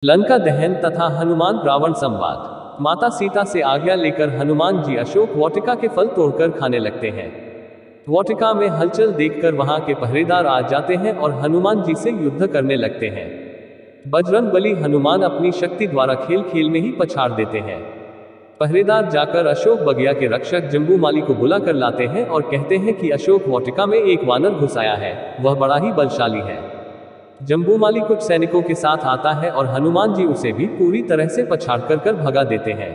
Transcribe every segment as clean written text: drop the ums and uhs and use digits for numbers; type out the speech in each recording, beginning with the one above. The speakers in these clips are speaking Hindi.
लंका दहन तथा हनुमान रावण संवाद। माता सीता से आज्ञा लेकर हनुमान जी अशोक वाटिका के फल तोड़कर खाने लगते हैं। वाटिका में हलचल देखकर वहां के पहरेदार आ जाते हैं और हनुमान जी से युद्ध करने लगते हैं। बजरंगबली हनुमान अपनी शक्ति द्वारा खेल खेल में ही पछाड़ देते हैं। पहरेदार जाकर अशोक बगिया के रक्षक जम्बूमाली को बुला कर लाते हैं और कहते हैं कि अशोक वाटिका में एक वानर घुस आया है, वह बड़ा ही बलशाली है। जम्बूमाली कुछ सैनिकों के साथ आता है और हनुमान जी उसे भी पूरी तरह से पछाड़ कर भगा देते हैं।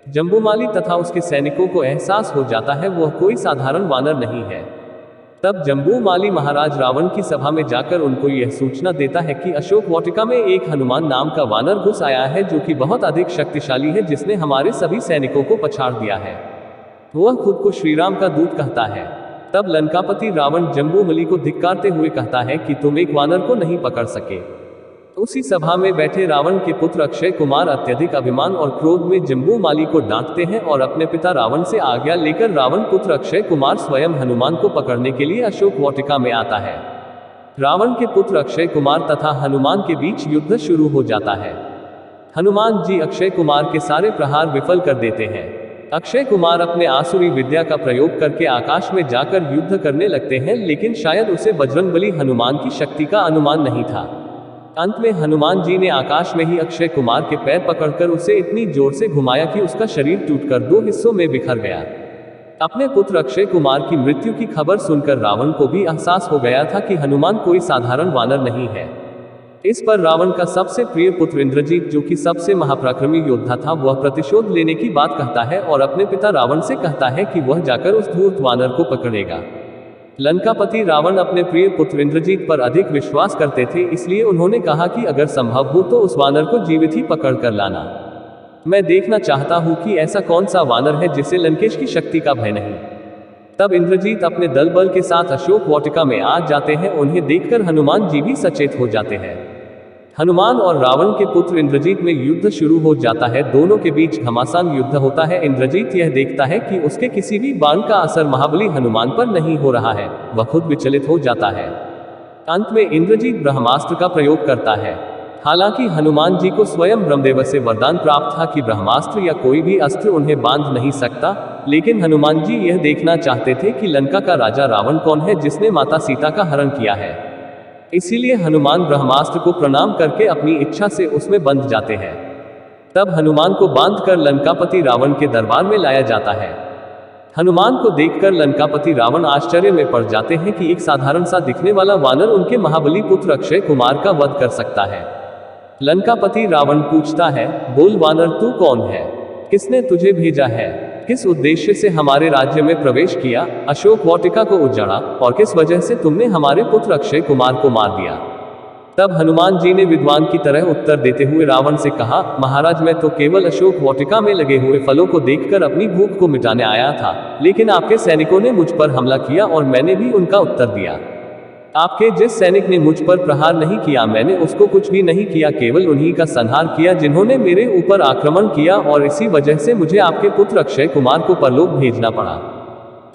जम्बूमाली तथा उसके सैनिकों को एहसास हो जाता है वह कोई साधारण वानर नहीं है। तब जम्बूमाली महाराज रावण की सभा में जाकर उनको यह सूचना देता है कि अशोक वाटिका में एक हनुमान नाम का वानर घुस आया है जो कि बहुत अधिक शक्तिशाली है, जिसने हमारे सभी सैनिकों को पछाड़ दिया है। वह खुद को श्रीराम का दूत कहता है। तब लंकापति रावण जम्बूमाली को धिक्कारते हुए कहता है कि तुम एक वानर को नहीं पकड़ सके। उसी सभा में बैठे रावण के पुत्र अक्षय कुमार अत्यधिक अभिमान और क्रोध में जम्बूमाली को डांटते हैं और अपने पिता रावण से आज्ञा लेकर रावण पुत्र अक्षय कुमार स्वयं हनुमान को पकड़ने के लिए अशोक वाटिका में आता है। रावण के पुत्र अक्षय कुमार तथा हनुमान के बीच युद्ध शुरू हो जाता है। हनुमान जी अक्षय कुमार के सारे प्रहार विफल कर देते हैं। अक्षय कुमार अपने आसुरी विद्या का प्रयोग करके आकाश में जाकर युद्ध करने लगते हैं, लेकिन शायद उसे बजरंगबली हनुमान की शक्ति का अनुमान नहीं था। अंत में हनुमान जी ने आकाश में ही अक्षय कुमार के पैर पकड़कर उसे इतनी जोर से घुमाया कि उसका शरीर टूटकर दो हिस्सों में बिखर गया। अपने पुत्र अक्षय कुमार की मृत्यु की खबर सुनकर रावण को भी एहसास हो गया था कि हनुमान कोई साधारण वानर नहीं है। इस पर रावण का सबसे प्रिय पुत्र इंद्रजीत, जो कि सबसे महापराक्रमी योद्धा था, वह प्रतिशोध लेने की बात कहता है और अपने पिता रावण से कहता है कि वह जाकर उस धूर्त वानर को पकड़ेगा। लंकापति रावण अपने प्रिय पुत्र इंद्रजीत पर अधिक विश्वास करते थे, इसलिए उन्होंने कहा कि अगर संभव हो तो उस वानर को जीवित ही पकड़ कर लाना। मैं देखना चाहता हूं कि ऐसा कौन सा वानर है जिसे लंकेश की शक्ति का भय नहीं। तब इंद्रजीत अपने दल बल के साथ अशोक वाटिका में आ जाते हैं। उन्हें देखकर हनुमान जी भी सचेत हो जाते हैं। हनुमान और रावण के पुत्र इंद्रजीत में युद्ध शुरू हो जाता है। दोनों के बीच घमासान युद्ध होता है। इंद्रजीत यह देखता है कि उसके किसी भी बाण का असर महाबली हनुमान पर नहीं हो रहा है, वह खुद विचलित हो जाता है। अंत में इंद्रजीत ब्रह्मास्त्र का प्रयोग करता है। हालांकि हनुमान जी को स्वयं ब्रह्मदेव से वरदान प्राप्त था कि ब्रह्मास्त्र या कोई भी अस्त्र उन्हें बांध नहीं सकता, लेकिन हनुमान जी यह देखना चाहते थे कि लंका का राजा रावण कौन है जिसने माता सीता का हरण किया है। इसीलिए हनुमान ब्रह्मास्त्र को प्रणाम करके अपनी इच्छा से उसमें बंध जाते हैं। तब हनुमान को बांधकर लंकापति रावण के दरबार में लाया जाता है। हनुमान को देखकर लंकापति रावण आश्चर्य में पड़ जाते हैं कि एक साधारण सा दिखने वाला वानर उनके महाबली पुत्र अक्षय कुमार का वध कर सकता है। लंकापति रावण पूछता है, बोल वानर, तू कौन है? किसने तुझे भेजा है? किस उद्देश्य से हमारे राज्य में प्रवेश किया, अशोक वाटिका को उजाड़ा, और किस वजह से तुमने हमारे पुत्र अक्षय कुमार को मार दिया? तब हनुमान जी ने विद्वान की तरह उत्तर देते हुए रावण से कहा, महाराज, मैं तो केवल अशोक वाटिका में लगे हुए फलों को देखकर अपनी भूख को मिटाने आया था, लेकिन आपके सैनिकों ने मुझ पर हमला किया और मैंने भी उनका उत्तर दिया। आपके जिस सैनिक ने मुझ पर प्रहार नहीं किया, मैंने उसको कुछ भी नहीं किया, केवल उन्हीं का संहार किया जिन्होंने मेरे ऊपर आक्रमण किया, और इसी वजह से मुझे आपके पुत्र अक्षय कुमार को परलोक भेजना पड़ा।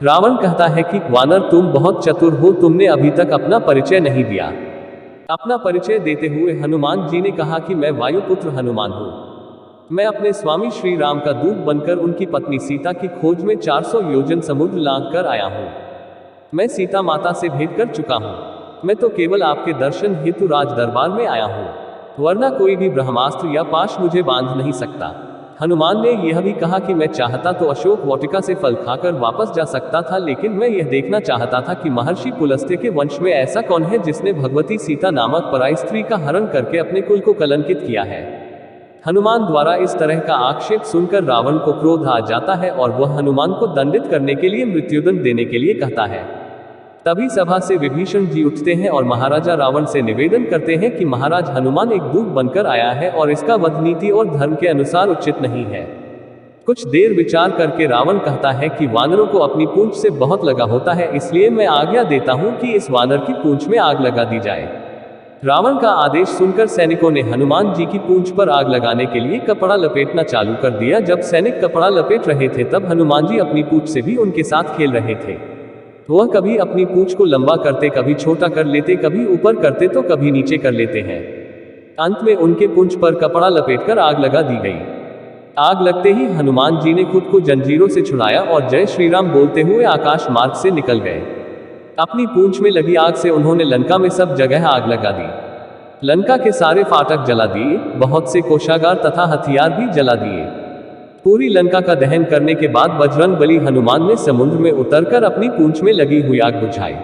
रावण कहता है कि वानर, तुम बहुत चतुर हो, तुमने अभी तक अपना परिचय नहीं दिया। अपना परिचय देते हुए हनुमान जी ने कहा कि मैं वायुपुत्र हनुमान हूँ। मैं अपने स्वामी श्री राम का दूत बनकर उनकी पत्नी सीता की खोज में 400 योजन समुद्र लांघ कर आया हूँ। मैं सीता माता से भेंट कर चुका हूँ। मैं तो केवल आपके दर्शन हेतु राज दरबार में आया हूँ, वरना कोई भी ब्रह्मास्त्र या पाश मुझे बांध नहीं सकता। हनुमान ने यह भी कहा कि मैं चाहता तो अशोक वाटिका से फल खाकर वापस जा सकता था, लेकिन मैं यह देखना चाहता था कि महर्षि पुलस्त्य के वंश में ऐसा कौन है जिसने भगवती सीता नामक पराई स्त्री का हरण करके अपने कुल को कलंकित किया है। हनुमान द्वारा इस तरह का आक्षेप सुनकर रावण को क्रोध आ जाता है और वह हनुमान को दंडित करने के लिए मृत्युदंड देने के लिए कहता है। तभी सभा से विभीषण जी उठते हैं और महाराजा रावण से निवेदन करते हैं कि महाराज, हनुमान एक दूत बनकर आया है और इसका वध नीति और धर्म के अनुसार उचित नहीं है। कुछ देर विचार करके रावण कहता है कि वानरों को अपनी पूंछ से बहुत लगा होता है, इसलिए मैं आज्ञा देता हूं कि इस वानर की पूंछ में आग लगा दी जाए। रावण का आदेश सुनकर सैनिकों ने हनुमान जी की पूंछ पर आग लगाने के लिए कपड़ा लपेटना चालू कर दिया। जब सैनिक कपड़ा लपेट रहे थे तब हनुमान जी अपनी पूंछ से भी उनके साथ खेल रहे थे। वह कभी अपनी पूंछ को लंबा करते, कभी छोटा कर लेते, कभी ऊपर करते तो कभी नीचे कर लेते हैं। अंत में उनके पूंछ पर कपड़ा लपेटकर आग लगा दी गई। आग लगते ही हनुमान जी ने खुद को जंजीरों से छुड़ाया और जय श्री राम बोलते हुए आकाश मार्ग से निकल गए। अपनी पूंछ में लगी आग से उन्होंने लंका में सब जगह आग लगा दी। लंका के सारे फाटक जला दिए, बहुत से कोषागार तथा हथियार भी जला दिए। पूरी लंका का दहन करने के बाद बजरंग बली हनुमान ने समुद्र में उतरकर अपनी पूंछ में लगी हुई आग बुझाई।